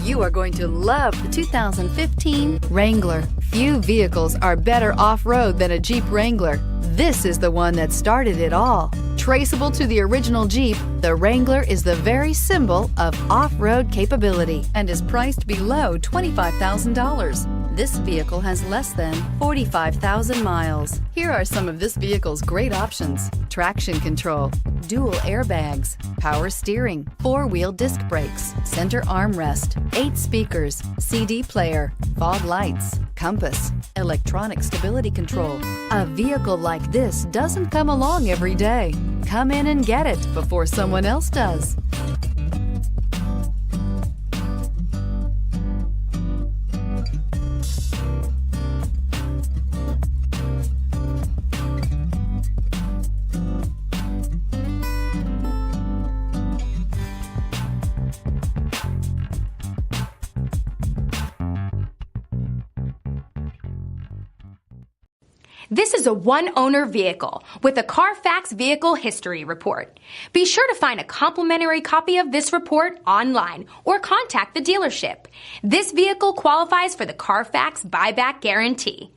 You are going to love the 2015 Wrangler. Few vehicles are better off-road than a Jeep Wrangler. This is the one that started it all. Traceable to the original Jeep, the Wrangler is the very symbol of off-road capability and is priced below $25,000. This vehicle has less than 45,000 miles. Here are some of this vehicle's great options: traction control, dual airbags, power steering, four-wheel disc brakes, center armrest, 8 speakers, CD player, fog lights, compass, electronic stability control. A vehicle like this doesn't come along every day. Come in and get it before someone else does. This is a one-owner vehicle with a Carfax Vehicle History Report. Be sure to find a complimentary copy of this report online or contact the dealership. This vehicle qualifies for the Carfax Buyback Guarantee.